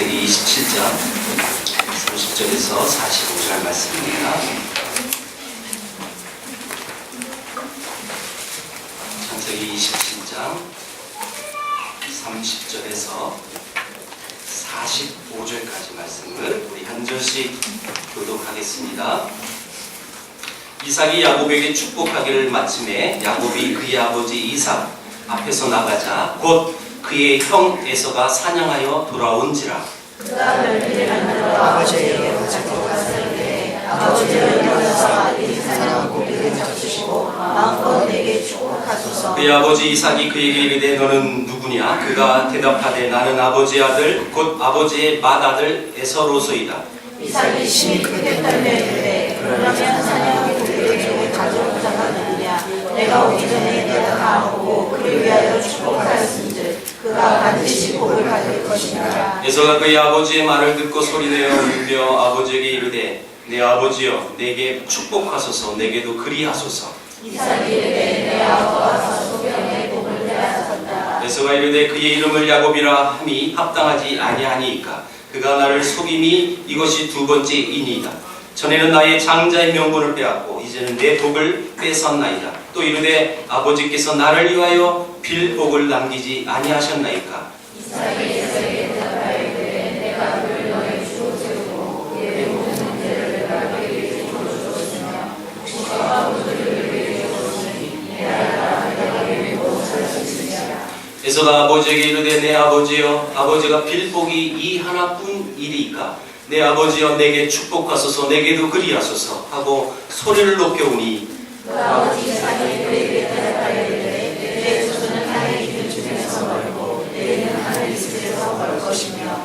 창세기 27장 30절에서 45절 말씀입니다. 창세기 27장 30절에서 45절까지 말씀을 우리 한 절씩 교독하겠습니다. 이삭이 야곱에게 축복하기를 마침에 야곱이 그의 아버지 이삭 앞에서 나가자 곧 그의 형 에서가 사냥하여 돌아온지라. 그가 별들을 만들어 아버지에게 가지고 갔을 때 아버지는 일어나서 이 사냥한 고기를 잡수시고 마음껏 내게 축복하소서. 그의 아버지 이삭이 그에게 이르되 너는 누구냐? 그가 대답하되 나는 아버지의 아들 곧 아버지의 맏아들 에서로소이다. 이삭이 심히 크게 떨며 이르되 그러면 사냥한 고기를 내게 가져온 자가 누구냐? 내가 오기 전에 내가 다 보고 그를 위하여 축복하였은즉 그가 반드시 복을 받을 것이니라. 에서가 그의 아버지의 말을 듣고 소리내어 울며 아버지에게 이르되 내 아버지여 내게 축복하소서 내게도 그리하소서. 이삭이 이르되 내 아버지와 소병의 복을 빼앗았다. 에서가 이르되 그의 이름을 야곱이라 함이 합당하지 아니하니이까 그가 나를 속임이 이것이 두 번째이니이다. 전에는 나의 장자의 명분을 빼앗고 이제는 내 복을 뺏었나이다. 또 이르되 아버지께서 나를 위하여 빌 복을 남기지 아니하셨나이까. 이삭이 에서에게 대답하여 이르되 내가 그를 너의 주로 세우고 그의 모든 문제를 내가 그에게 주로 주었으며 그가 아버지를 그에게 주었으니 내가 그에게 복을 살 수 있으리라. 에서가 아버지에게 이르되 내 아버지여 아버지가 빌 복이 이 하나뿐이리이까 내 아버지여 내게 축복하소서 내게도 그리하소서 하고 소리를 높여오니 그 아버지 이삭이 그에게 대답하여 이르되 내 조선은 땅의 기준 중에서 멀고 내일은 하늘 이슬에서 멀 것이며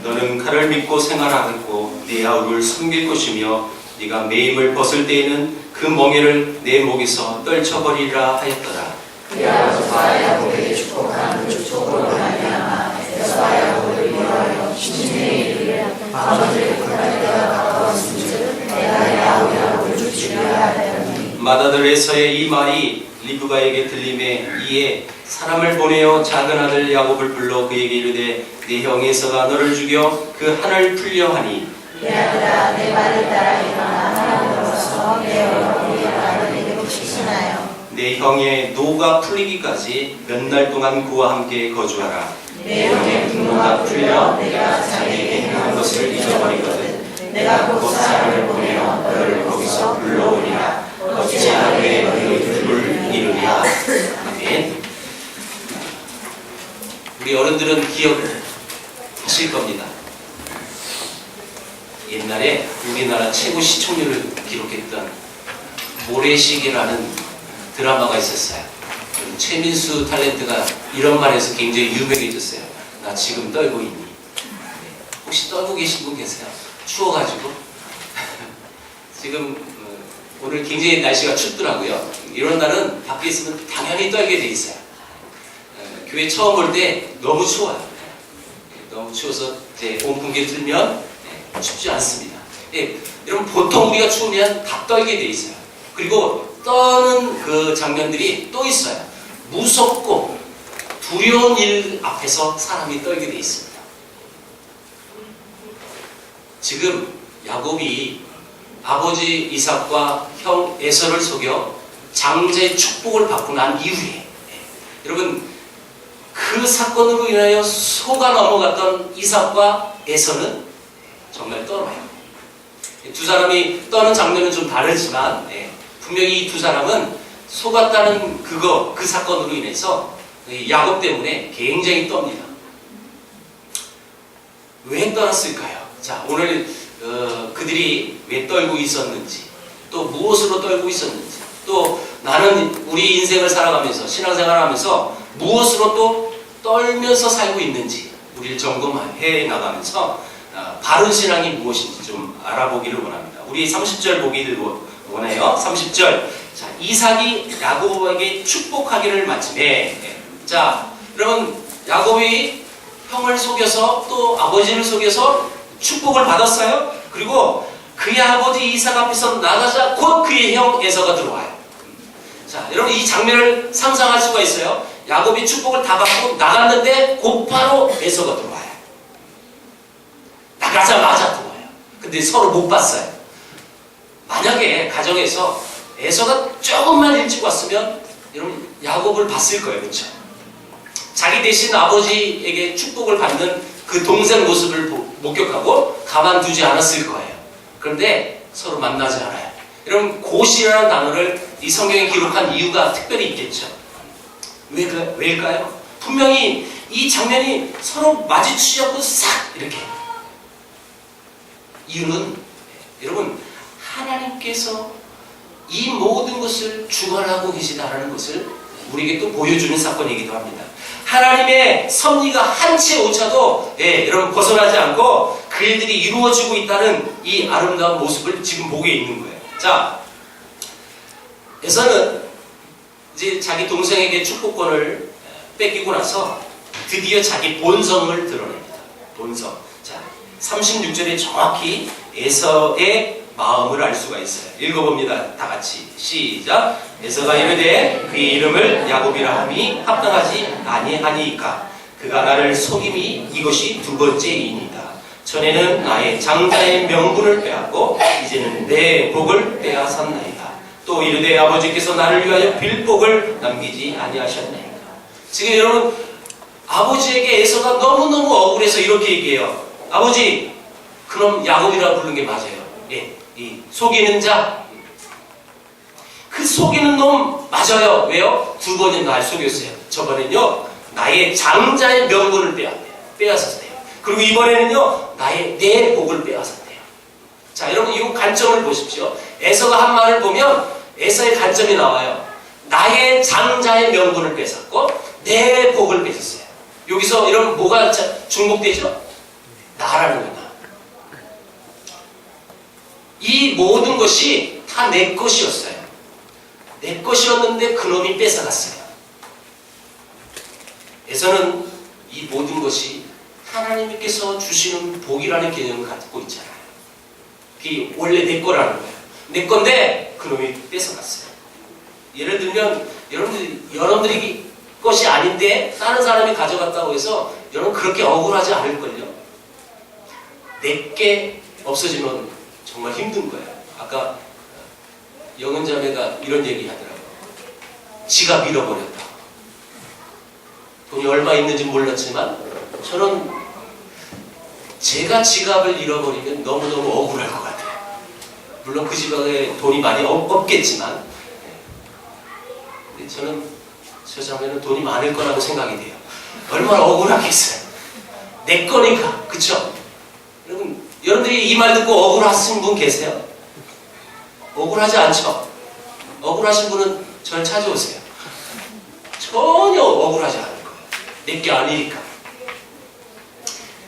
너는 칼을 믿고 생활하겠고 네 아우를 숨길 것이며 네가 매임을 벗을 때에는 그 멍에를 내 목에서 떨쳐버리라 하였더라. 그의 아버지와 야곱에게 축복한 축복으로 말미암아 에서와 야곱을 위하여 심신에 이르되 아버지를 구할 때가 가까웠은즉 내가 내 아우야곱을 죽이려 하였더니 맏아들 에서의 이 말이 리브가에게 들림에 이에 사람을 보내어 작은 아들 야곱을 불러 그에게 이르되 내 형 에서가 너를 죽여 그 한을 풀려 하니 내 아들아 내 말을 따라 일어나 하나님으로서 내 얼굴이 아들에게 시신하여 내 형의 노가 풀리기까지 몇 날 동안 그와 함께 거주하라. 내 형의 분노가 풀려 내가 자기에게 행한 것을 잊어버리거든 내가 곧 사람을 보내어 너를 거기서 불러오리라. 어찌 하루에 너희 둘을 이루리라. 아멘. 우리 어른들은 기억하실 겁니다. 옛날에 우리나라 최고 시청률을 기록했던 모래시계라는 드라마가 있었어요. 최민수 탤런트가 이런 말에서 굉장히 유명해졌어요. 나 지금 떨고 있니? 혹시 떨고 계신 분 계세요? 추워가지고 지금 오늘 굉장히 날씨가 춥더라고요. 이런 날은 밖에 있으면 당연히 떨게 돼 있어요. 교회 처음 올 때 너무 추워요. 너무 추워서 이제 온풍기를 틀면 춥지 않습니다. 여러분 보통 우리가 추우면 다 떨게 돼 있어요. 그리고 떠는 그 장면들이 또 있어요. 무섭고 두려운 일 앞에서 사람이 떨게 돼 있습니다. 지금 야곱이 아버지 이삭과 형 에서를 속여 장자의 축복을 받고 난 이후에 여러분 그 사건으로 인하여 속아 넘어갔던 이삭과 에서는 정말 떨어요. 두 사람이 떠는 장면은 좀 다르지만 분명히 이 두 사람은 속았다는 그 사건으로 인해서 야곱 때문에 굉장히 떱니다. 왜 떠났을까요? 자, 오늘 그들이 왜 떨고 있었는지, 또 무엇으로 떨고 있었는지, 또 나는 우리 인생을 살아가면서 신앙생활하면서 무엇으로 또 떨면서 살고 있는지 우리를 점검해 나가면서 바른 신앙이 무엇인지 좀 알아보기를 원합니다. 우리 30절 보기를 원해요. 30절. 자, 이삭이 야곱에게 축복하기를 마침에 자, 여러분 야곱이 형을 속여서 또 아버지를 속여서 축복을 받았어요. 그리고 그의 아버지 이삭 앞에서 나가자 곧 그의 형 에서가 들어와요. 자, 여러분 이 장면을 상상할 수가 있어요. 야곱이 축복을 다 받고 나갔는데 곧바로 에서가 들어와요. 말하자마자 죽어요. 근데 서로 못 봤어요. 만약에 가정에서 에서가 조금만 일찍 왔으면 여러분 야곱을 봤을 거예요. 그렇죠? 자기 대신 아버지에게 축복을 받는 그 동생 모습을 목격하고 가만두지 않았을 거예요. 그런데 서로 만나지 않아요. 여러분 고시라는 단어를 이 성경에 기록한 이유가 특별히 있겠죠. 왜일까요? 분명히 이 장면이 서로 마주치지 않고 싹 이렇게. 이유는 여러분 하나님께서 이 모든 것을 주관하고 계시다라는 것을 우리에게 또 보여주는 사건이기도 합니다. 하나님의 섭리가 한 채 오차도 여러분 벗어나지 않고 그 일들이 이루어지고 있다는 이 아름다운 모습을 지금 보게 있는 거예요. 자, 에서는 이제 자기 동생에게 축복권을 뺏기고 나서 드디어 자기 본성을 드러냅니다. 본성. 자, 36절에 정확히 에서의 마음을 알 수가 있어요. 읽어봅니다. 다 같이 시작. 에서가 이르되 그의 이름을 야곱이라 함이 합당하지 아니하니이까 그가 나를 속임이 이것이 두 번째이니이다. 전에는 나의 장자의 명분을 빼앗고 이제는 내 복을 빼앗았나이다. 또 이르되 아버지께서 나를 위하여 빌복을 남기지 아니하셨나이다. 지금 여러분 아버지에게 에서가 너무너무 억울해서 이렇게 얘기해요. 아버지, 그럼 야곱이라 부르는 게 맞아요. 예, 이 속이는 자, 그 속이는 놈 맞아요. 왜요? 두 번이나 날 속였어요. 저번엔요 나의 장자의 명분을 빼앗았대요. 그리고 이번에는요 내 복을 빼앗았대요. 자, 여러분 이 관점을 보십시오. 에서가 한 말을 보면 에서의 관점이 나와요. 나의 장자의 명분을 뺏었고 내 복을 뺏었어요. 여기서 여러분 뭐가 중복되죠? 나라는 거다. 이 모든 것이 다 내 것이었어요. 내 것이었는데 그놈이 뺏어갔어요. 에서는 이 모든 것이 하나님께서 주시는 복이라는 개념을 갖고 있잖아요. 그게 원래 내 거라는 거예요. 내 건데 그놈이 뺏어갔어요. 예를 들면 여러분들이 것이 아닌데 다른 사람이 가져갔다고 해서 여러분 그렇게 억울하지 않을걸요. 내게 없어지면 정말 힘든 거예요. 아까 영은자매가 이런 얘기 하더라고요. 지갑 잃어버렸다. 돈이 얼마 있는지 몰랐지만 저는 제가 지갑을 잃어버리면 너무너무 억울할 것 같아요. 물론 그 집에 돈이 많이 없겠지만 근데 저는 저 자매는 돈이 많을 거라고 생각이 돼요. 얼마나 억울하겠어요. 내 거니까. 그쵸? 여러분들이 이 말 듣고 억울하신 분 계세요? 억울하지 않죠? 억울하신 분은 저를 찾아오세요. 전혀 억울하지 않을 거예요. 내 게 아니니까.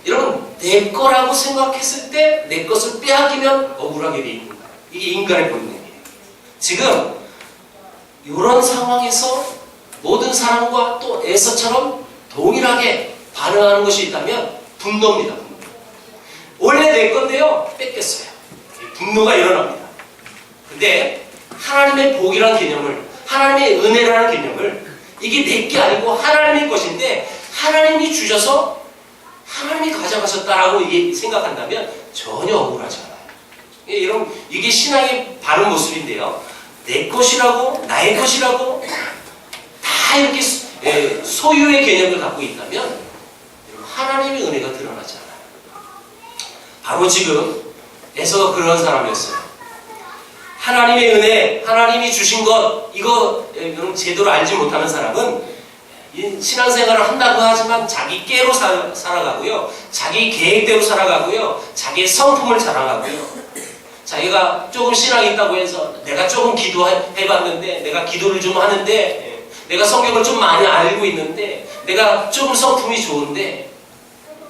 여러분, 내 거라고 생각했을 때 내 것을 빼앗기면 억울하게 돼 있는 거예요. 이게 인간의 본능이에요. 지금 이런 상황에서 모든 사람과 또 에서처럼 동일하게 반응하는 것이 있다면 분노입니다. 분노. 원래 내 건데요, 뺏겼어요. 분노가 일어납니다. 근데 하나님의 복이라는 개념을, 하나님의 은혜라는 개념을 이게 내 게 아니고 하나님의 것인데 하나님이 주셔서 하나님이 가져가셨다라고 생각한다면 전혀 억울하지 않아요. 여러분, 이게 신앙의 바른 모습인데요. 내 것이라고, 나의 것이라고 다 이렇게 소유의 개념을 갖고 있다면 하나님의 은혜가 드러나지 않아요. 바로 지금 에서가 그런 사람이었어요. 하나님의 은혜, 하나님이 주신 것, 이거 여러분 제대로 알지 못하는 사람은 신앙생활을 한다고 하지만 자기 깨로 살아가고요, 자기 계획대로 살아가고요, 자기의 성품을 자랑하고요, 자기가 조금 신앙이 있다고 해서 내가 조금 기도해봤는데, 내가 기도를 좀 하는데, 내가 성경을 좀 많이 알고 있는데, 내가 조금 성품이 좋은데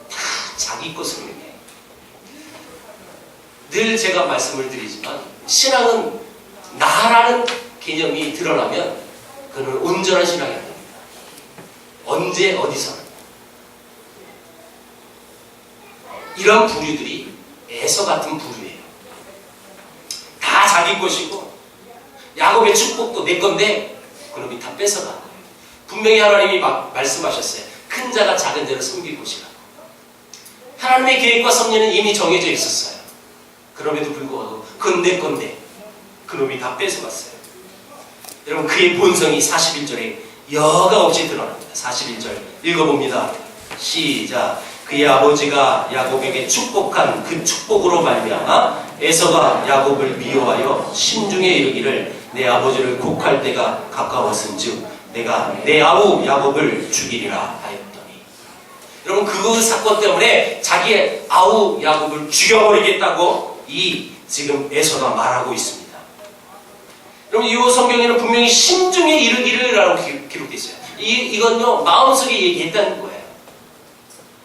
다 자기 것을 얘기해요. 늘 제가 말씀을 드리지만 신앙은 나라는 개념이 드러나면 그는 온전한 신앙이 아닙니다. 언제 어디서는. 이런 부류들이 에서 같은 부류예요. 다 자기 것이고 야곱의 축복도 내 건데 그놈이 다 뺏어간 거예요. 분명히 하나님이 말씀하셨어요. 큰 자가 작은 자를 섬길 것이라고. 하나님의 계획과 섭리는 이미 정해져 있었어요. 그럼에도 불구하고 그건 내 건데 그놈이 다 뺏어갔어요. 여러분, 그의 본성이 41절에 여과 없이 드러납니다. 41절 읽어봅니다. 시작. 그의 아버지가 야곱에게 축복한 그 축복으로 말미암아 에서가 야곱을 미워하여 심중에 이르기를 내 아버지를 곡할 때가 가까웠은즉 내가 내 아우 야곱을 죽이리라 하였더니. 여러분, 그 사건 때문에 자기의 아우 야곱을 죽여버리겠다고 이 지금 에서가 말하고 있습니다. 여러분, 이 성경에는 분명히 심중에 이르기를 라고 기록되어 있어요. 이건요 마음속에 얘기했다는 거예요.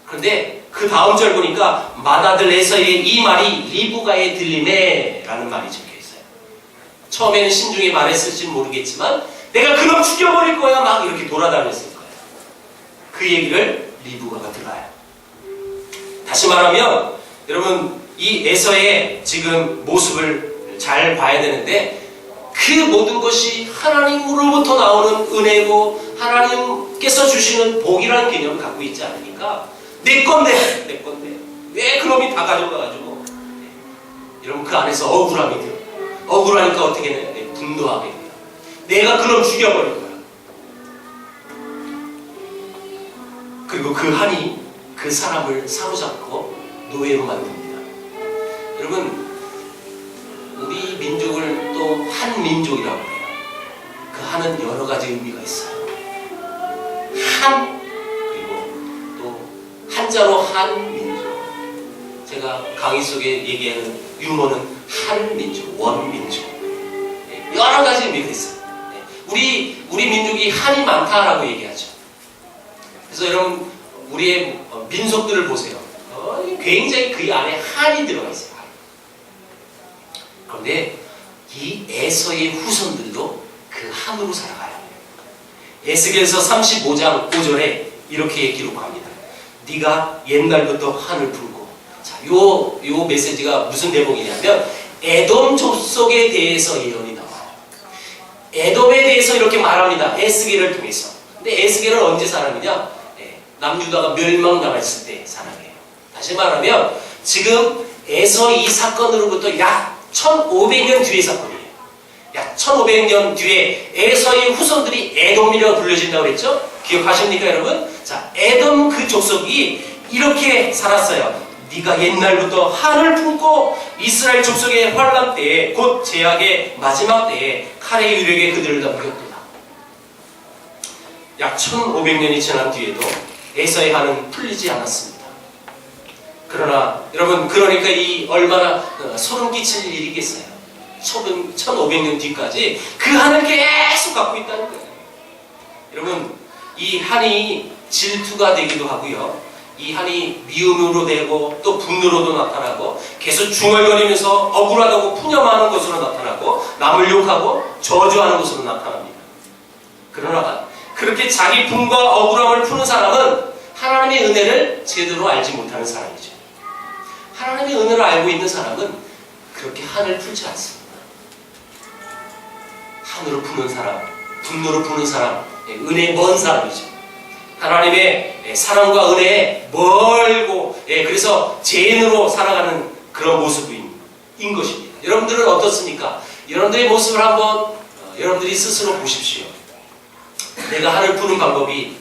그런데 그 다음 절 보니까 맏아들 에서의 이 말이 리브가에 들리네 라는 말이 적혀있어요. 처음에는 심중에 말했을지는 모르겠지만 내가 그놈 죽여버릴 거야 막 이렇게 돌아다녔을 거예요. 그 얘기를 리브가가 들어요. 다시 말하면 여러분, 이 에서의 지금 모습을 잘 봐야 되는데 그 모든 것이 하나님으로부터 나오는 은혜고 하나님께서 주시는 복이라는 개념을 갖고 있지 않으니까 내 건데 왜 그놈이 다 가져가가지고 여러분, 그 안에서 억울함이 들어요. 억울하니까 어떻게 해? 분노하게 돼요. 내가 그놈 죽여버릴 거야. 그리고 그 한이 그 사람을 사로잡고 노예로 만듭니다. 여러분, 우리 민족을 또 한 민족이라고 해요. 그 한은 여러 가지 의미가 있어요. 한, 그리고 또 한자로 한민족. 제가 강의 속에 얘기하는 유머는 한민족, 원민족. 여러 가지 의미가 있어요. 우리 민족이 한이 많다라고 얘기하죠. 그래서 여러분, 우리의 민속들을 보세요. 굉장히 그 안에 한이 들어가 있어요. 그런데 이 에서의 후손들도 그 한으로 살아가요. 에스겔서 35장 5절에 이렇게 기록합니다. 네가 옛날부터 한을 풀고. 자, 요 메시지가 무슨 대목이냐면 에돔 족속에 대해서 예언이 나와요. 에돔에 대해서 이렇게 말합니다. 에스겔을 통해서. 근데 에스겔은 언제 사람이냐? 남유다가 멸망당했을 때 사람이에요. 다시 말하면 지금 에서 이 사건으로부터 약 1500년 뒤의 사건이에요. 약 1500년 뒤에 에서의 후손들이 에돔이라고 불려진다고 그랬죠? 기억하십니까 여러분? 자, 에돔 그 족속이 이렇게 살았어요. 네가 옛날부터 한을 품고 이스라엘 족속의 환란 때에 곧 제약의 마지막 때에 칼의 유력에 그들을 넘겼도다. 약 1500년이 지난 뒤에도 에서의 한은 풀리지 않았습니다. 그러나 여러분, 그러니까 이 얼마나 소름 끼칠 일이겠어요. 1500년 뒤까지 그 한을 계속 갖고 있다는 거예요. 여러분, 이 한이 질투가 되기도 하고요. 이 한이 미움으로 되고 또 분노로도 나타나고 계속 중얼거리면서 억울하다고 푸념하는 것으로 나타나고 남을 욕하고 저주하는 것으로 나타납니다. 그러나 그렇게 자기 분과 억울함을 푸는 사람은 하나님의 은혜를 제대로 알지 못하는 사람이죠. 하나님의 은혜를 알고 있는 사람은 그렇게 한을 풀지 않습니다. 한으로 푸는 사람, 분노로 푸는 사람, 은혜에 먼 사람이죠. 하나님의 사랑과 은혜에 멀고, 그래서 죄인으로 살아가는 그런 모습인 것입니다. 여러분들은 어떻습니까? 여러분들의 모습을 한번 여러분들이 스스로 보십시오. 내가 한을 푸는 방법이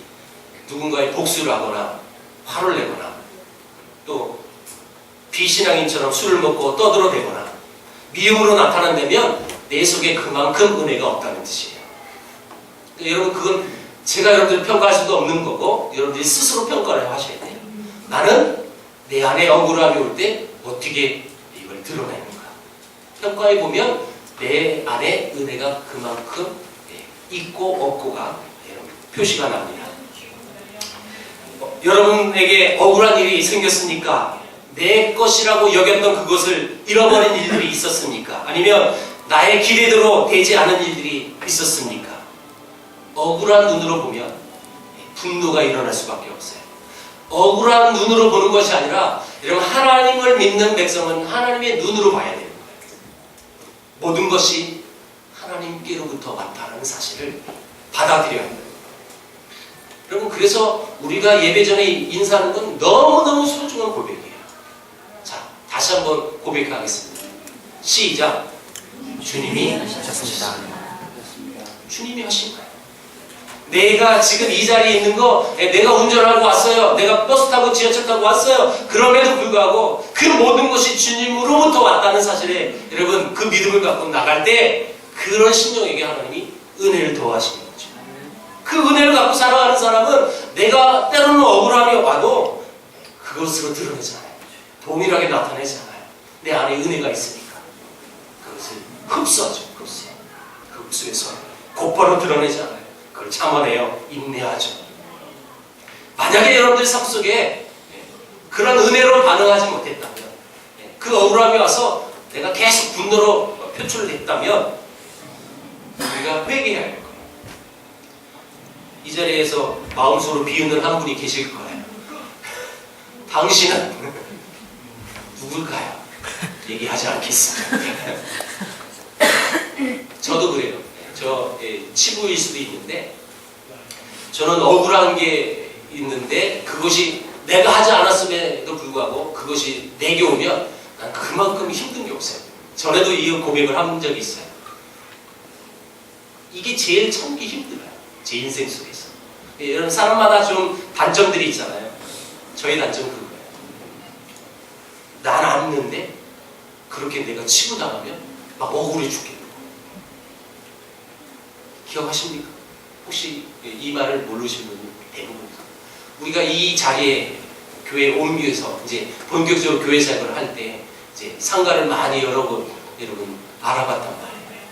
누군가의 복수를 하거나 화를 내거나 또 비신앙인처럼 술을 먹고 떠들어대거나 미움으로 나타난다면 내 속에 그만큼 은혜가 없다는 뜻이에요. 여러분, 그건 제가 여러분들을 평가할 수도 없는 거고 여러분들이 스스로 평가를 하셔야 돼요. 나는 내 안에 억울함이 올 때 어떻게 이걸 드러내는가. 평가해보면 내 안에 은혜가 그만큼 있고 없고가 표시가 납니다. 여러분에게 억울한 일이 생겼습니까? 내 것이라고 여겼던 그것을 잃어버린 일들이 있었습니까? 아니면 나의 기대대로 되지 않은 일들이 있었습니까? 억울한 눈으로 보면 분노가 일어날 수밖에 없어요. 억울한 눈으로 보는 것이 아니라 여러분, 하나님을 믿는 백성은 하나님의 눈으로 봐야 되는 거예요. 모든 것이 하나님께로부터 왔다는 사실을 받아들여야 합니다. 여러분, 그래서 우리가 예배 전에 인사하는 건 너무너무 소중한 고백이에요. 자, 다시 한번 고백하겠습니다. 시작. 주님이 하셨습니다. 주님이 하신 거예요. 내가 지금 이 자리에 있는 거, 내가 운전하고 왔어요. 내가 버스 타고 지하철 타고 왔어요. 그럼에도 불구하고 그 모든 것이 주님으로부터 왔다는 사실에 여러분 그 믿음을 갖고 나갈 때 그런 심령에게 하나님이 은혜를 더하시는 거죠. 그 은혜를 갖고 살아가는 사람은 내가 때로는 억울함이 와도 그것으로 드러내잖아요. 동일하게 나타내잖아요. 내 안에 은혜가 있으니까 그것을 흡수하죠. 흡수해서 곧바로 드러내잖아요. 그걸 참아내요. 인내하죠. 만약에 여러분들 삶 속에 그런 은혜로 반응하지 못했다면, 그 억울함이 와서 내가 계속 분노로 표출됐다면 우리가 회개해야 할 거예요. 이 자리에서 마음속으로 비웃는 한 분이 계실 거예요. 당신은 누굴까요? 얘기하지 않겠습니다. 저도 그래요. 저 치부일 수도 있는데 저는 억울한 게 있는데 그것이 내가 하지 않았음에도 불구하고 그것이 내게 오면 난 그만큼 힘든 게 없어요. 전에도 이 고백을 한 적이 있어요. 이게 제일 참기 힘들어요. 제 인생 속에서. 여러분 사람마다 좀 단점들이 있잖아요. 저희 단점은 그거예요. 난 아는데 그렇게 내가 치부당하면 막 억울해 죽겠고. 기억하십니까? 혹시 이 말을 모르시는 분이 대부분. 우리가 이 자리에 교회 옮겨서 이제 본격적으로 교회 생활을 할 때 이제 상가를 많이 여러분 알아봤단 말이에요.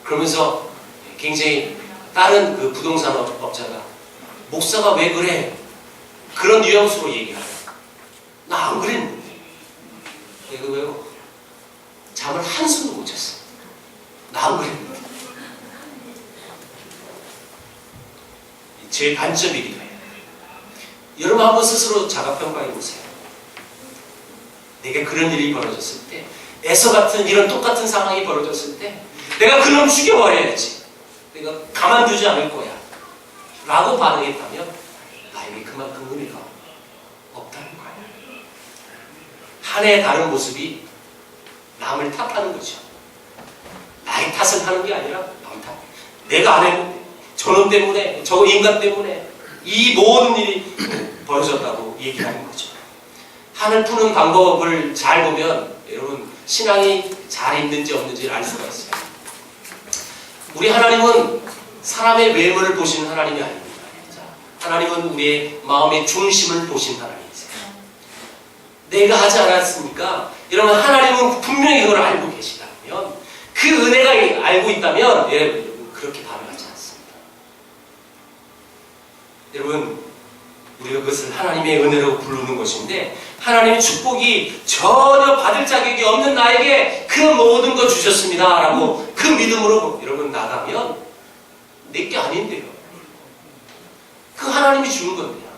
그러면서 굉장히 다른 그 부동산 업자가 목사가 왜 그래? 그런 뉘앙스로 얘기하요. 나 안 그랬는데. 내가 왜요? 잠을 한숨도 못 잤어. 나 안 그랬는데. 제 단점이기도 해요. 여러분 한번 스스로 자가평가해 보세요. 내가 그런 일이 벌어졌을 때, 에서 같은 이런 똑같은 상황이 벌어졌을 때 내가 그놈 죽여버려야지. 내가 가만두지 않을 거야. 라고 반응했다면 나에게 그만큼 의미가 없다는 거예요. 한 해의 다른 모습이 남을 탓하는 거죠. 나의 탓을 하는 게 아니라 남 탓. 내가 안 했는데 저놈 때문에, 저 인간 때문에 이 모든 일이 벌어졌다고 얘기하는 거죠. 한을 푸는 방법을 잘 보면 여러분 신앙이 잘 있는지 없는지를 알 수가 있어요. 우리 하나님은 사람의 외모를 보시는 하나님이 아닙니다. 하나님은 우리의 마음의 중심을 보시는 하나님이세요. 내가 하지 않았습니까? 여러분 하나님은 분명히 그걸 알고 계시다면, 그 은혜가 알고 있다면 여러분 그렇게 반응하지 않습니다. 여러분 우리가 그것을 하나님의 은혜로 부르는 것인데, 하나님의 축복이 전혀 받을 자격이 없는 나에게 그 모든 거 주셨습니다 라고 그 믿음으로 여러분 나가면 내게 아닌데요. 그 하나님이 주는 겁니다.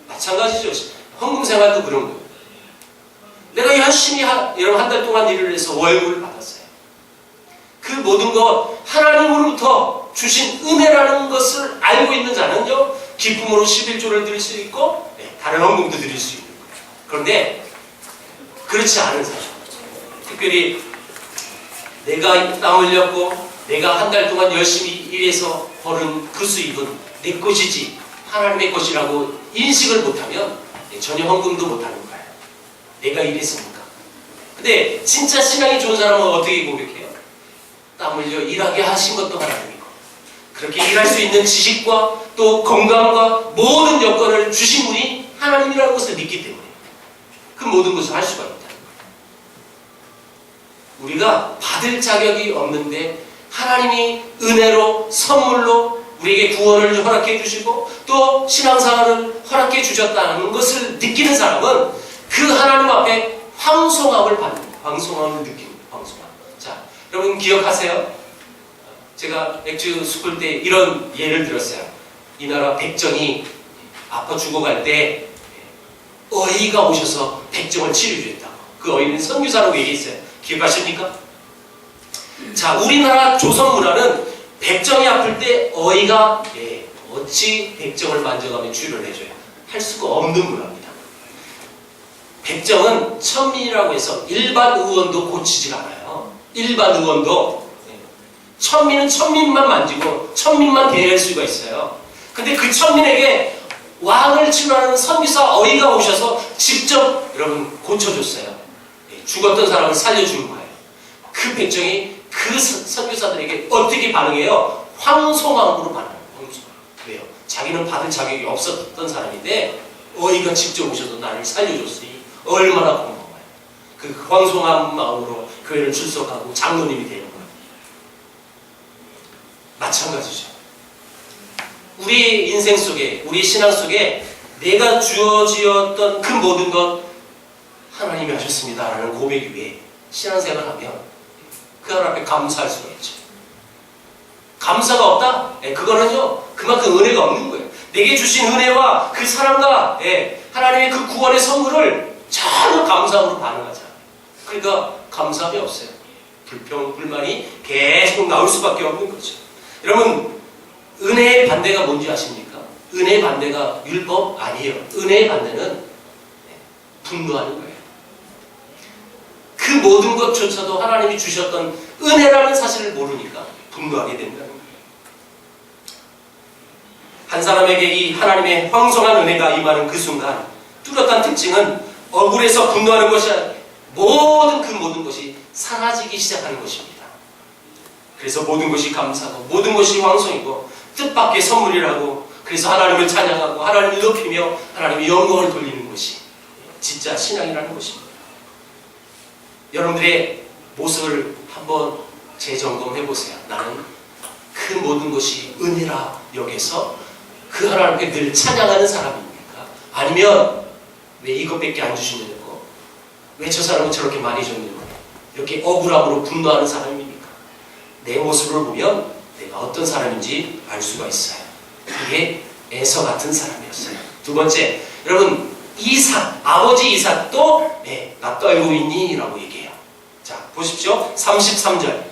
마찬가지죠. 헌금 생활도 그런 거예요. 내가 열심히 여러분 한 달 동안 일을 해서 월급을 받았어요. 그 모든 것 하나님으로부터 주신 은혜라는 것을 알고 있는 자는요, 기쁨으로 11조를 드릴 수 있고 다른 헌금도 드릴 수 있는 거예요. 그런데 그렇지 않은 사람, 특별히 내가 땀 흘렸고 내가 한 달 동안 열심히 일해서 버는 그 수입은 내 것이지 하나님의 것이라고 인식을 못하면 전혀 헌금도 못하는 거예요. 내가 일했으니까. 근데 진짜 신앙이 좋은 사람은 어떻게 고백해요? 땀 흘려 일하게 하신 것도 하나님이고, 그렇게 일할 수 있는 지식과 또 건강과 모든 여건을 주신 분이 하나님이라는 것을 믿기 때문에 그 모든 것을 할 수가 있다. 우리가 받을 자격이 없는데 하나님이 은혜로 선물로 우리에게 구원을 허락해 주시고 또 신앙생활을 허락해 주셨다는 것을 느끼는 사람은 그 하나님 앞에 황송함을 받는, 황송함을 느낍니다. 황송함. 자, 여러분 기억하세요? 제가 맥주 스쿨 때 이런 예를 들었어요. 이 나라 백정이 아파 죽어갈 때 어이가 오셔서 백정을 치료해줬다고. 그 어이는 선교사라고 얘기했어요. 기억하십니까? 자, 우리나라 조선 문화는 백정이 아플 때 어이가 어찌 백정을 만져가며 주의를 해줘요? 할 수가 없는 문화입니다. 백정은 천민이라고 해서 일반 의원도 고치질 않아요. 일반 의원도 천민은 천민만 만지고 천민만 대할 수가 있어요. 근데 그 천민에게 왕을 친하는 선지사 어이가 오셔서 직접 여러분 고쳐줬어요. 죽었던 사람을 살려주는 거예요. 그 백정이 그 선교사들에게 어떻게 반응해요? 황송함으로 반응해요. 왜요? 자기는 받을 자격이 없었던 사람인데 어이가 직접 오셔서 나를 살려줬으니 얼마나 고마워요. 그 황송한 마음으로 교회를 출석하고 장로님이 되는 거예요. 마찬가지죠. 우리 인생 속에, 우리 신앙 속에 내가 주어지었던 그 모든 것 하나님이 하셨습니다 라는 고백 위에 신앙생활하면 그 하나님 앞에 감사할 수가 있죠. 감사가 없다? 그거는요 그만큼 은혜가 없는 거예요. 내게 주신 은혜와 그 사랑과 하나님의 그 구원의 선물을 전혀 감사함으로 반응하지 않아요. 그러니까 감사함이 없어요. 불평, 불만이 계속 나올 수밖에 없는 거죠. 여러분 은혜의 반대가 뭔지 아십니까? 은혜의 반대가 율법 아니에요. 은혜의 반대는 분노하는 거예요. 그 모든 것조차도 하나님이 주셨던 은혜라는 사실을 모르니까 분노하게 된다는 거예요. 한 사람에게 이 하나님의 황송한 은혜가 임하는 그 순간 뚜렷한 특징은 억울해서 분노하는 것이 아니라 그 모든 것이 사라지기 시작하는 것입니다. 그래서 모든 것이 감사하고 모든 것이 황송이고 뜻밖의 선물이라고 그래서 하나님을 찬양하고 하나님을 높이며 하나님의 영광을 돌리는 것이 진짜 신앙이라는 것입니다. 여러분들의 모습을 한번 재점검해 보세요. 나는 그 모든 것이 은혜라 여기서 그 하나님께 늘 찬양하는 사람입니까? 아니면 왜 이것밖에 안 주시느냐고 왜 저 사람은 저렇게 많이 줬느냐고 이렇게 억울함으로 분노하는 사람입니까? 내 모습을 보면 내가 어떤 사람인지 알 수가 있어요. 그게 에서 같은 사람이었어요. 두 번째, 여러분 이삭, 아버지 이삭도 나 떨고 있니? 라고 얘기해요. 자, 보십시오. 33절.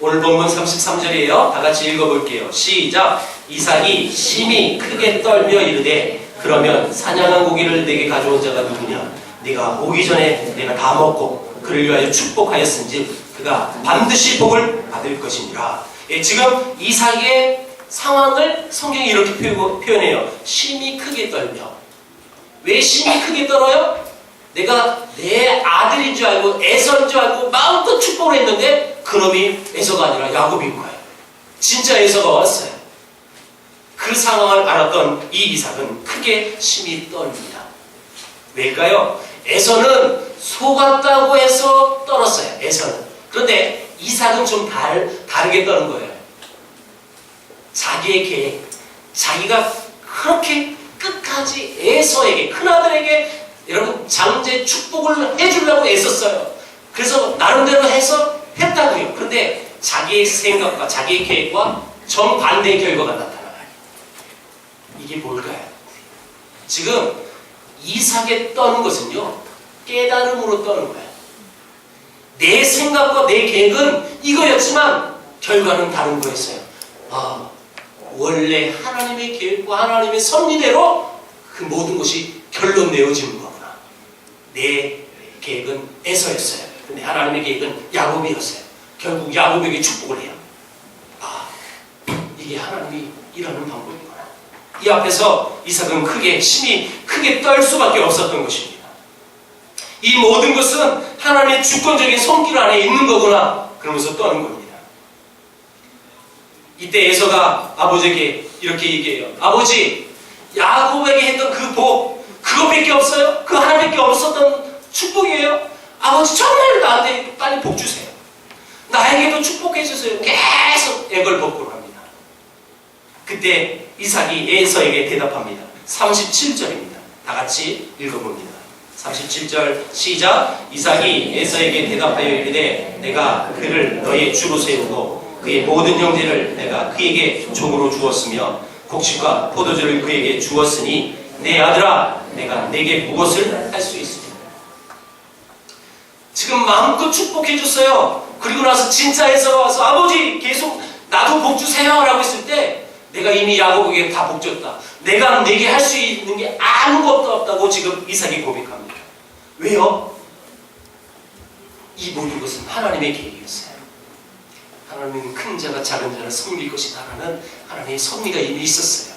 오늘 본문 33절이에요. 다 같이 읽어볼게요. 시작. 이삭이 심히 크게 떨며 이르되 그러면 사냥한 고기를 내게 가져온 자가 누구냐? 네가 오기 전에 내가 다 먹고 그를 위하여 축복하였은즉 그가 반드시 복을 받을 것이니라. 지금 이삭의 상황을 성경이 이렇게 표현해요. 심히 크게 떨며. 왜 심히 크게 떨어요? 내가 내 아들인 줄 알고 에서인 줄 알고 마음껏 축복을 했는데 그놈이 에서가 아니라 야곱인 거예요. 진짜 에서가 왔어요. 그 상황을 알았던 이 이삭은 크게 심히 떨립니다. 왜일까요? 에서는 속았다고 해서 떨었어요. 에서는. 그런데 이삭은 좀 다르게 떠는 거예요. 자기의 계획, 자기가 그렇게 끝까지 에서에게, 큰아들에게 여러분 장제 축복을 해주려고 애썼어요. 그래서 나름대로 해서 했다고요. 그런데 자기의 생각과 자기의 계획과 정반대의 결과가 나타나요. 이게 뭘까요? 지금 이삭에 떠는 것은요 깨달음으로 떠는 거예요. 내 생각과 내 계획은 이거였지만 결과는 다른 거였어요. 원래 하나님의 계획과 하나님의 섭리대로 그 모든 것이 결론 내어지는 거구나. 내 계획은 에서였어요. 근데 하나님의 계획은 야곱이었어요. 결국 야곱에게 축복을 해요. 이게 하나님이 일하는 방법이구나. 이 앞에서 이삭은 심히 크게 떨 수밖에 없었던 것입니다. 이 모든 것은 하나님의 주권적인 손길 안에 있는 거구나. 그러면서 떠는 겁니다. 이때 에서가 아버지에게 이렇게 얘기해요. 아버지, 야곱에게 했던 그 복, 그것밖에 없어요? 그 하나밖에 없었던 축복이에요? 아버지 정말 나한테 빨리 복 주세요. 나에게도 축복해 주세요. 계속 애걸복걸을 합니다. 그때 이삭이 에서에게 대답합니다. 37절입니다. 다 같이 읽어봅니다. 37절 시작. 이삭이 에서에게 대답하여 이르되 내가 그를 너의 주로 세우고 그의 모든 형제를 내가 그에게 종으로 주었으며 곡식과 포도주를 그에게 주었으니 내 아들아 내가 내게 무엇을 할 수 있습니까? 지금 마음껏 축복해 줬어요. 그리고 나서 진짜 에서가 와서 아버지 계속 나도 복 주세요 라고 했을 때 내가 이미 야곱에게 다 복줬다. 내가 내게 할 수 있는 게 아무것도 없다고 지금 이삭이 고백합니다. 왜요? 이 모든 것은 하나님의 계획이었어요. 하나님은 큰 자가 작은 자를 섬길 것이다라는 하나님의 섭리가 이미 있었어요.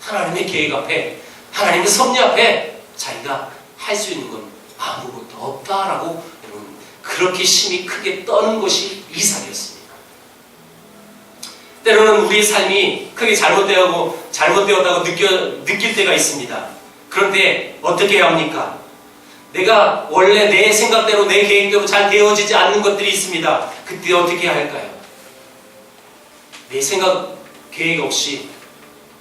하나님의 계획 앞에, 하나님의 섭리 앞에 자기가 할 수 있는 건 아무것도 없다라고 여러분 그렇게 심히 크게 떠는 것이 이삭이었습니다. 때로는 우리의 삶이 크게 잘못되었다고 느낄 때가 있습니다. 그런데 어떻게 해야 합니까? 내가 원래 내 생각대로 내 계획대로 잘 되어지지 않는 것들이 있습니다. 그때 어떻게 해야 할까요? 내 생각 계획 없이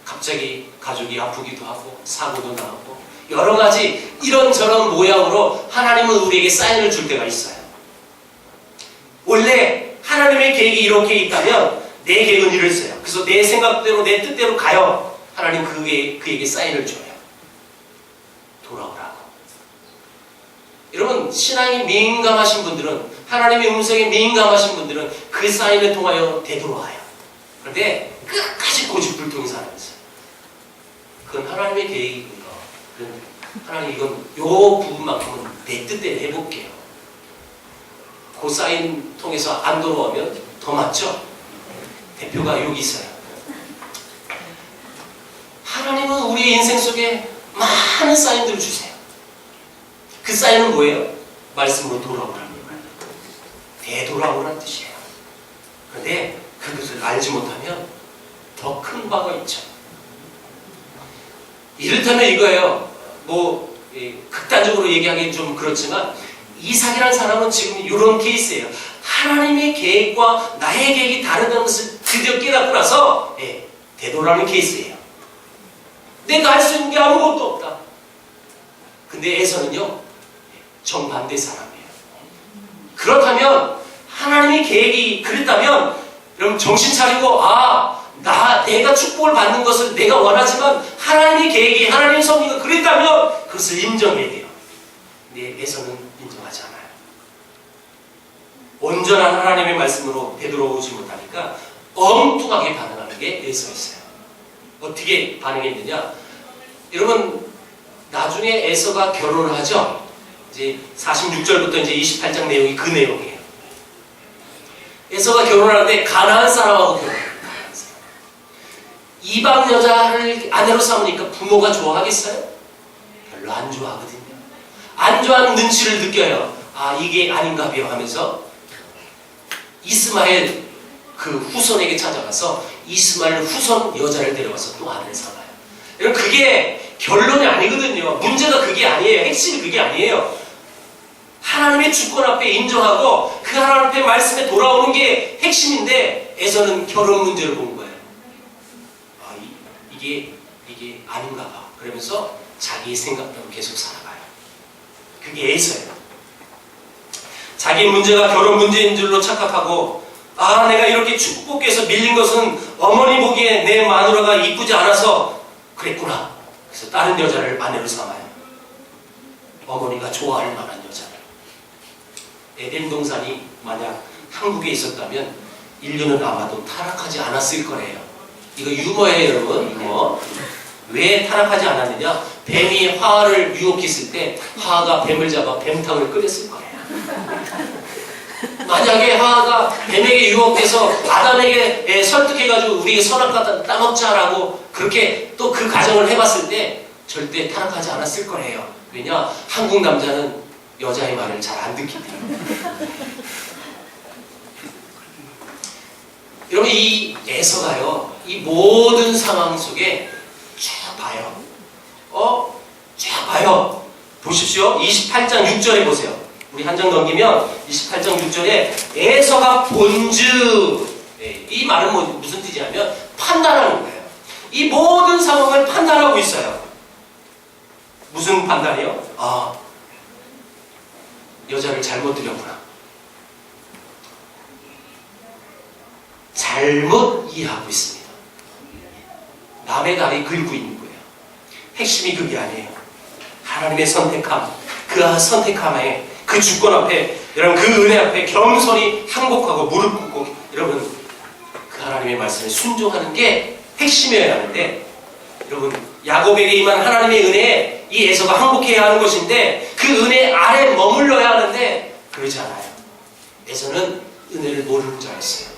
갑자기 가족이 아프기도 하고 사고도 나고 여러 가지 이런저런 모양으로 하나님은 우리에게 사인을 줄 때가 있어요. 원래 하나님의 계획이 이렇게 있다면 내 계획은 이랬어요. 그래서 내 생각대로 내 뜻대로 가요. 하나님 그에게 사인을 줘요. 돌아오라고. 여러분 신앙이 민감하신 분들은 하나님의 음성에 민감하신 분들은 그 사인을 통하여 되돌아와요. 그런데 끝까지 고집불통이 사람이었어요. 그건 하나님의 계획이고요. 하나님 이건 요 부분만큼은 내 뜻대로 해볼게요. 그 사인 통해서 안 돌아오면 더 맞죠? 대표가 여기 있어요. 하나님은 우리 인생 속에 많은 사인들을 주세요. 그 사인은 뭐예요? 말씀으로 돌아오라는 거예요. 되돌아오라는 뜻이에요. 그런데 그것을 알지 못하면 더 큰 바가 있죠. 이를테면 이거예요. 극단적으로 얘기하기는 좀 그렇지만 이삭이라는 사람은 지금 이런 케이스예요. 하나님의 계획과 나의 계획이 다르다는 것을 드디어 깨닫고 나서 되돌아오는 케이스예요. 내가 할 수 있는 게 아무것도 없다. 근데 에서는요 정반대 사람이에요. 그렇다면 하나님의 계획이 그랬다면 여러분 정신 차리고 내가 축복을 받는 것을 내가 원하지만 하나님의 계획이 하나님의 섭리가 그랬다면 그것을 인정해야 돼요. 근데 에서는 인정하지 않아요. 온전한 하나님의 말씀으로 되돌아오지 못하니까 엉뚱하게 반응하는 게 에서였어요. 어떻게 반응했느냐? 여러분 나중에 에서가 결혼을 하죠. 이제 46절부터 이제 28장 내용이 그 내용이에요. 에서가 결혼하는데 가나안 사람하고 결혼해요. 이방 여자를 아내로 삼으니까 부모가 좋아하겠어요? 별로 안 좋아하거든요. 안 좋아하는 눈치를 느껴요. 이게 아닌가 봐요 하면서 이스마엘 그 후손에게 찾아가서 이스마엘 후손 여자를 데려와서 또 아내를 삼아요. 여러분 그게 결론이 아니거든요. 문제가 그게 아니에요. 핵심이 그게 아니에요. 하나님의 주권 앞에 인정하고 그 하나님 앞에 말씀에 돌아오는 게 핵심인데 에서는 결혼 문제를 본 거예요. 이게 아닌가 봐. 그러면서 자기 생각대로 계속 살아가요. 그게 에서예요. 자기 문제가 결혼 문제인 줄로 착각하고 내가 이렇게 축복해서 밀린 것은 어머니 보기에 내 마누라가 이쁘지 않아서 그랬구나. 그래서 다른 여자를 아내로 삼아요. 어머니가 좋아할 만한 여자를. 에덴 동산이 만약 한국에 있었다면 인류는 아마도 타락하지 않았을 거래요. 이거 유머예요, 여러분. 유머. 왜 타락하지 않았느냐? 뱀이 화를 유혹했을 때 화가 뱀을 잡아 뱀탕을 끓였을 거예요. 만약에 화가 뱀에게 유혹해서 아담에게 설득해가지고 우리에게 선악과를 따먹자라고 그렇게 또 그 가정을 해봤을 때 절대 타락하지 않았을 거예요. 왜냐? 한국 남자는 여자의 말을 잘 안 듣기 때문에. 여러분 이 에서가요 이 모든 상황 속에 쫙 봐요. 쫙 봐요. 보십시오. 28장 6절에 보세요. 우리 한 장 넘기면 28장 6절에 에서가 본즉 이 말은 무슨 뜻이냐면 판단하는 거예요. 이 모든 상황을 판단하고 있어요. 무슨 판단이요? 여자를 잘못 들였구나. 잘못 이해하고 있습니다. 남의 다리 긁고 있는 거예요. 핵심이 그게 아니에요. 하나님의 선택함, 그 선택함에 그 주권 앞에 여러분 그 은혜 앞에 겸손히 항복하고 무릎 꿇고 여러분 그 하나님의 말씀에 순종하는 게 핵심이어야 하는데, 여러분, 야곱에게 임한 하나님의 은혜에 이 에서가 항복해야 하는 것인데, 그 은혜 아래 머물러야 하는데 그러지 않아요. 에서는 은혜를 모르는 줄 알았어요.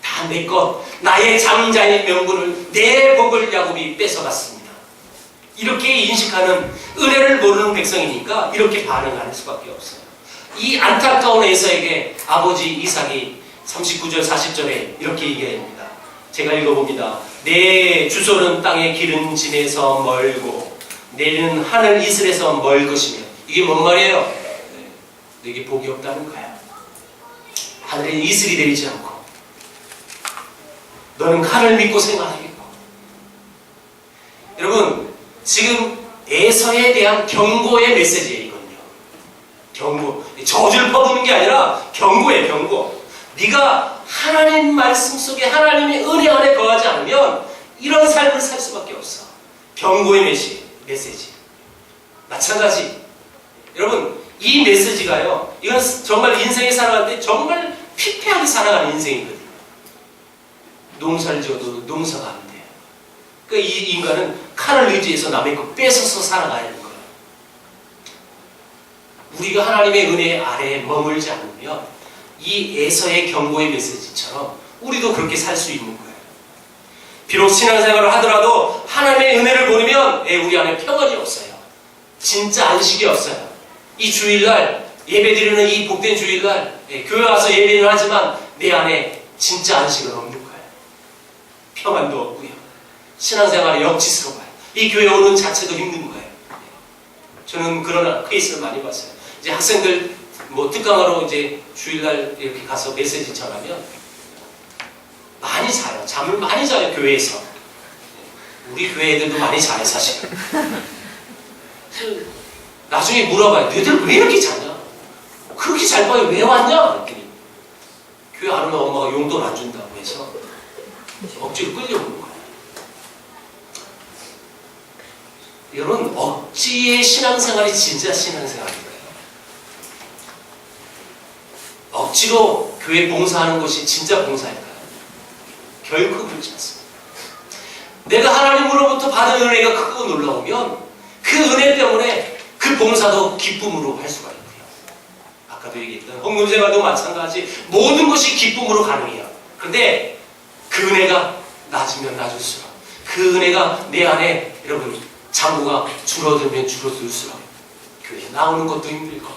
다 내 것, 나의 장자의 명분을, 내 복을 야곱이 뺏어갔습니다. 이렇게 인식하는, 은혜를 모르는 백성이니까 이렇게 반응할 수밖에 없어요. 이 안타까운 에서에게 아버지 이삭이 39절 40절에 이렇게 얘기합니다. 제가 읽어봅니다. 내 주소는 땅의 기른 짐에서 멀고 내는 하늘 이슬에서 멀 것이며. 이게 뭔 말이에요? 내게 복이 없다는 거야. 하늘에 이슬이 내리지 않고 너는 칼을 믿고 생활하겠고. 여러분, 지금 에서에 대한 경고의 메시지예요. 이건요, 경고. 저주를 퍼부는 게 아니라 경고예요. 경고. 네가 하나님 말씀 속에 하나님의 은혜 안에 거하지 않으면 이런 삶을 살 수밖에 없어. 경고의 메시지. 마찬가지. 여러분, 이 메시지가요, 이건 정말 인생에 살아갈 때 정말 피폐하게 살아가는 인생이거든요. 농사를 지어도 농사가 안 돼요. 그러니까 이 인간은 칼을 의지해서 남의 것 뺏어서 살아가야 하는 거예요. 우리가 하나님의 은혜 아래에 머물지 않으면 이 에서의 경고의 메시지처럼 우리도 그렇게 살 수 있는 거예요. 비록 신앙생활을 하더라도 하나님의 은혜를 모르면 우리 안에 평안이 없어요. 진짜 안식이 없어요. 이 주일날 예배드리는 이 복된 주일날 교회 와서 예배를 하지만 내 안에 진짜 안식은 없는 거예요. 평안도 없고요. 신앙생활이 역지스러워요. 이 교회 오는 자체도 힘든 거예요. 저는 그런 케이스를 많이 봤어요. 이제 학생들 특강하러 이제 주일날 이렇게 가서 메시지 전하면 많이 자요. 잠을 많이 자요. 교회에서. 우리 교회 애들도 많이 자요, 사실은. 나중에 물어봐요. 너희들 왜 이렇게 자냐? 그렇게 잘 봐요. 왜 왔냐? 이렇게. 교회 안 오면 엄마가 용돈 안 준다고 해서 억지로 끌려오는 거예요. 여러분, 억지의 신앙생활이 진짜 신앙생활인가요? 억지로 교회 봉사하는 것이 진짜 봉사일까요? 결코 그렇지 않습니다. 내가 하나님으로부터 받은 은혜가 크고 놀라우면 그 은혜 때문에 그 봉사도 기쁨으로 할 수가 있고요. 아까도 얘기했던 헌금생활도 마찬가지. 모든 것이 기쁨으로 가능해요. 그런데 그 은혜가 낮으면 낮을수록, 그 은혜가 내 안에, 여러분, 장부가 줄어들면 줄어들수록 교회에 나오는 것도 힘들고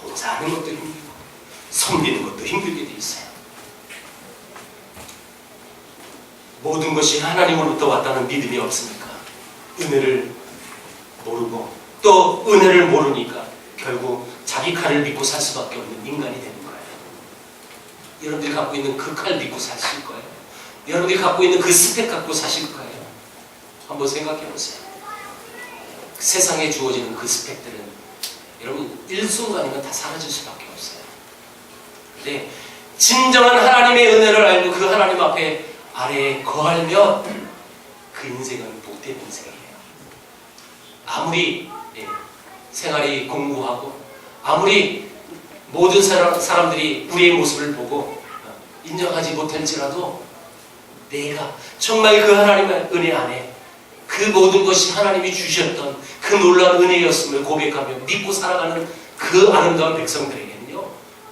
봉사하는 것도 힘들고 섬기는 것도 힘들게 돼 있어요. 모든 것이 하나님으로부터 왔다는 믿음이 없으니까 은혜를 모르고, 또 은혜를 모르니까 결국 자기 칼을 믿고 살 수밖에 없는 인간이 되는 거예요. 여러분들이 갖고 있는 그 칼 믿고 사실 거예요? 여러분들이 갖고 있는 그 스펙 갖고 사실 거예요? 한번 생각해 보세요. 세상에 주어지는 그 스펙들은 여러분 일순간이면 다 사라질 수밖에 없어요. 근데 진정한 하나님의 은혜를 알고 그 하나님 앞에 아래에 거하면 그 인생은 복된 인생이에요. 아무리 생활이 공고하고 아무리 모든 사람들이 우리의 모습을 보고 인정하지 못할지라도 내가 정말 그 하나님의 은혜 안에 그 모든 것이 하나님이 주셨던 그 놀라운 은혜였음을 고백하며 믿고 살아가는 그 아름다운 백성들에게는요,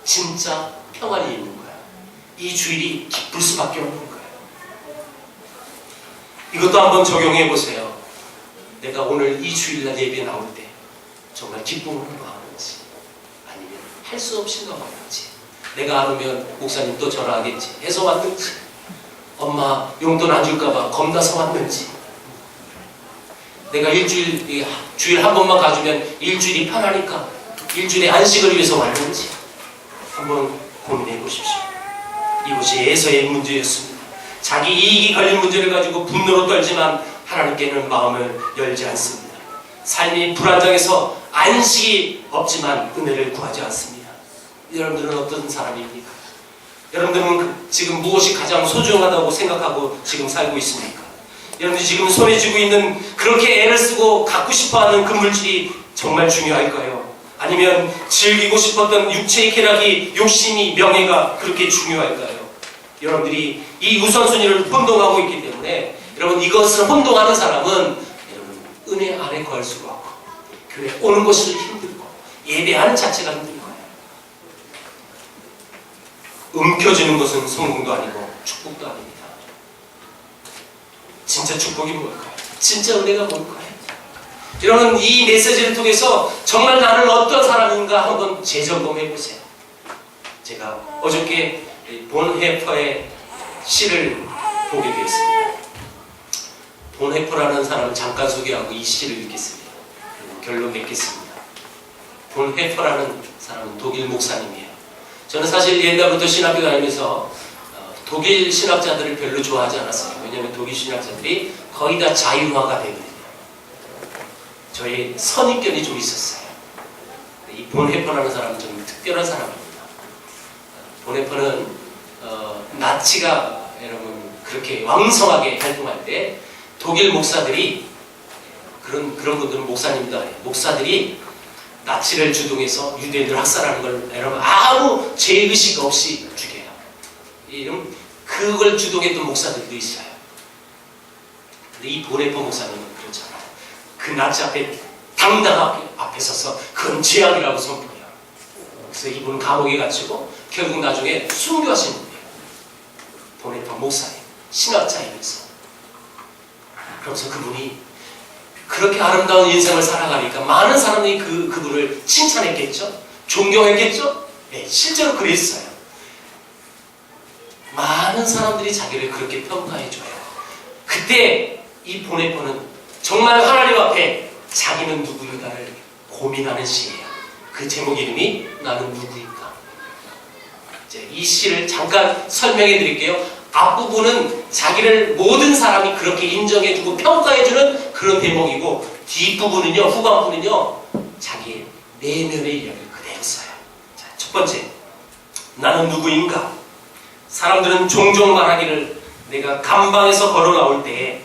진짜 평안이 있는 거야. 이 주일이 기쁠 수밖에 없는 거예요. 이것도 한번 적용해 보세요. 내가 오늘 이 주일날 예배 나올 때 정말 기쁨으로 나오는지, 아니면 할 수 없이 나오는지, 내가 안 오면 목사님 또 전화하겠지 해서 왔는지, 엄마 용돈 안 줄까봐 겁나서 왔는지, 내가 주일 한 번만 가주면 일주일이 편하니까 일주일의 안식을 위해서 왔는지 한번 고민해 보십시오. 이것이 에서의 문제였습니다. 자기 이익이 걸린 문제를 가지고 분노로 떨지만 하나님께는 마음을 열지 않습니다. 삶이 불안정해서 안식이 없지만 은혜를 구하지 않습니다. 여러분들은 어떤 사람입니까? 여러분들은 지금 무엇이 가장 소중하다고 생각하고 지금 살고 있습니까? 여러분들이 지금 손에 쥐고 있는, 그렇게 애를 쓰고 갖고 싶어하는 그 물질이 정말 중요할까요? 아니면 즐기고 싶었던 육체의 쾌락이, 욕심이, 명예가 그렇게 중요할까요? 여러분들이 이 우선순위를 혼동하고 있기 때문에 여러분 이것을 혼동하는 사람은 여러분 은혜 안에 거할 수가 없고 교회 오는 것이 힘들고 예배하는 자체가 힘든 거예요. 움켜쥐는 것은 성공도 아니고 축복도 아닙니다. 진짜 축복이 뭘까요? 진짜 은혜가 뭘까요? 여러분 이 메시지를 통해서 정말 나는 어떤 사람인가 한번 재점검해 보세요. 제가 어저께 본헤퍼의 시를 보게 되었습니다. 본헤퍼라는 사람을 잠깐 소개하고 이 시를 읽겠습니다. 그리고 결론 맺겠습니다. 본헤퍼라는 사람은 독일 목사님이에요. 저는 사실 옛날부터 신학교 다니면서 독일 신학자들을 별로 좋아하지 않았어요. 왜냐하면 독일 신학자들이 거의 다 자유화가 되거든요. 저의 선입견이 좀 있었어요. 이 본헤퍼라는 사람은 좀 특별한 사람입니다. 본헤퍼는 나치가 여러분 그렇게 왕성하게 활동할 때 독일 목사들이 그런 분들은 목사님도 아니에요. 목사들이 나치를 주동해서 유대인들 학살하는 걸 여러분 아무 죄의식 없이 죽여요. 그걸 주동했던 목사들도 있어요. 근데 이 본헤퍼 목사님은 그렇잖아요. 그 나치 앞에 당당하게 앞에 서서 그건 죄악이라고 선포해요. 그래서 이분은 감옥에 갇히고 결국 나중에 순교하신 분이에요. 본헤퍼 목사님, 신학자이면서. 그러면서 그분이 그렇게 아름다운 인생을 살아가니까 많은 사람들이 그분을 칭찬했겠죠? 존경했겠죠? 네, 실제로 그랬어요. 많은 사람들이 자기를 그렇게 평가해줘요. 그때 이 본헤퍼는 정말 하나님 앞에 자기는 누구인가를 고민하는 시예요. 그 제목 이름이 나는 누구인가. 이제 이 시를 잠깐 설명해 드릴게요. 앞부분은 자기를 모든 사람이 그렇게 인정해주고 평가해주는 그런 대목이고 뒷부분은요, 후반부는요, 자기의 내면의 이야기를 그대로 써요. 자, 첫 번째, 나는 누구인가? 사람들은 종종 말하기를 내가 감방에서 걸어 나올 때에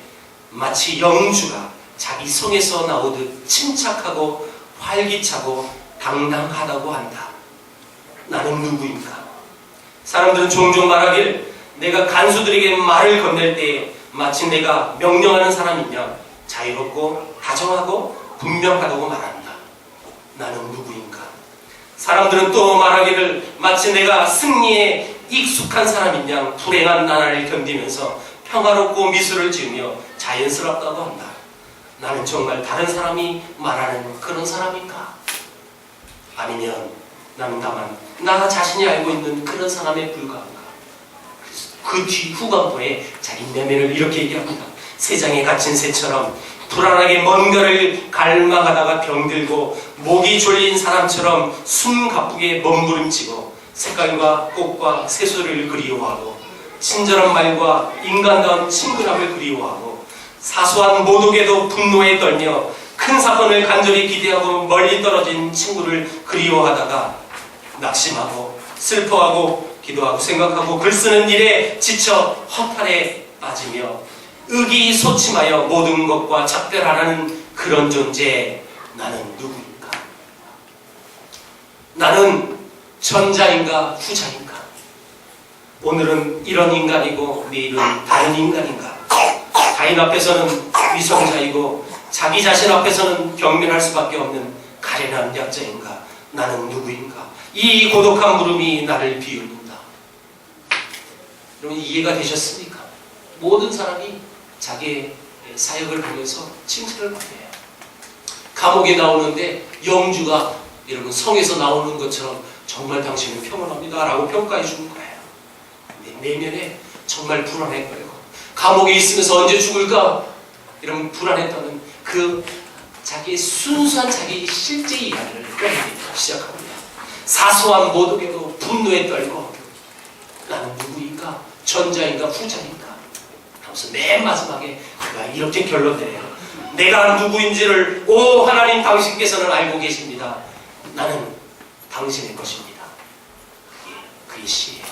마치 영주가 자기 성에서 나오듯 침착하고 활기차고 당당하다고 한다. 나는 누구인가? 사람들은 종종 말하기를 내가 간수들에게 말을 건넬 때에 마치 내가 명령하는 사람이냐 자유롭고 다정하고 분명하다고 말한다. 나는 누구인가? 사람들은 또 말하기를 마치 내가 승리에 익숙한 사람인 양 불행한 나날을 견디면서 평화롭고 미소를 지으며 자연스럽다고 한다. 나는 정말 다른 사람이 말하는 그런 사람인가? 아니면 나는 다만 나 자신이 알고 있는 그런 사람에 불과한가? 그 뒤 후반부에 자기 내면을 이렇게 얘기합니다. 세상에 갇힌 새처럼 불안하게 뭔가를 갈망하다가 병들고 목이 졸린 사람처럼 숨가쁘게 몸부림치고 색깔과 꽃과 새소리를 그리워하고 친절한 말과 인간다운 친근함을 그리워하고 사소한 모독에도 분노에 떨며 큰 사건을 간절히 기대하고 멀리 떨어진 친구를 그리워하다가 낙심하고 슬퍼하고 기도하고 생각하고 글쓰는 일에 지쳐 허탈에 빠지며 의기소침하여 모든 것과 작별하라는 그런 존재. 나는 누구인가? 나는 전자인가 후자인가? 오늘은 이런 인간이고 내일은 다른 인간인가? 타인 앞에서는 위선자이고 자기 자신 앞에서는 경멸할 수밖에 없는 가련한 약자인가? 나는 누구인가? 이 고독한 물음이 나를 비웃는다. 여러분 이해가 되셨습니까? 모든 사람이 자기의 사역을 보면서 칭찬을 받아요. 감옥에 나오는데 영주가 여러분 성에서 나오는 것처럼 정말 당신은 평온합니다 라고 평가해 주는 거예요. 근데 내면에 정말 불안했고요. 감옥에 있으면서 언제 죽을까? 이런 불안했다는 그 자기의 순수한 자기 실제 이야기를 꺼내기 시작합니다. 사소한 모독에도 분노에 떨고 나는 누구인가? 전자인가 후자인가? 하면서 맨 마지막에 그가 이렇게 결론 내려요. 내가 누구인지를 오 하나님 당신께서는 알고 계십니다. 나는 당신의 것입니다. 그게 시예요.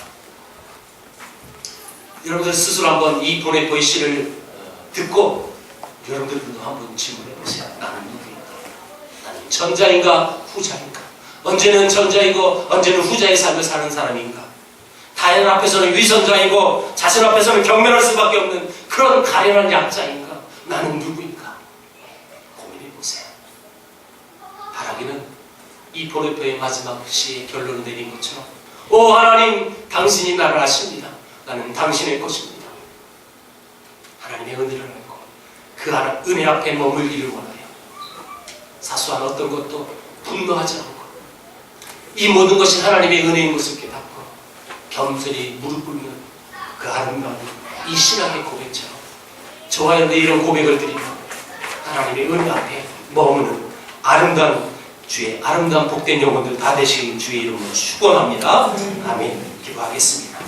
여러분들 스스로 한번 이 본헤퍼의 시를 듣고 여러분들도 한번 질문해 보세요. 나는 누구인가? 나는 전자인가 후자인가? 언제는 전자이고 언제는 후자의 삶을 사는 사람인가? 자연 앞에서는 위선자이고 자신 앞에서는 경멸할 수밖에 없는 그런 가련한 약자인가? 나는 누구인가? 고민해보세요. 바라기는 이 보레표의 마지막 시의 결론을 내린 것처럼 오 하나님, 당신이 나를 아십니다. 나는 당신의 것입니다. 하나님의 은혜를 알고 그 은혜 앞에 머물기를 원하여 사소한 어떤 것도 분노하지 않고 이 모든 것이 하나님의 은혜인 것을 깨닫고 겸손히 무릎 꿇는 그 아름다운 이 신앙의 고백처럼 저와 여러분의 이런 고백을 드리며 하나님의 은혜 앞에 머무는 아름다운 주의 아름다운 복된 영혼들 다 되시길 주의 이름으로 축원합니다. 아멘. 기도하겠습니다.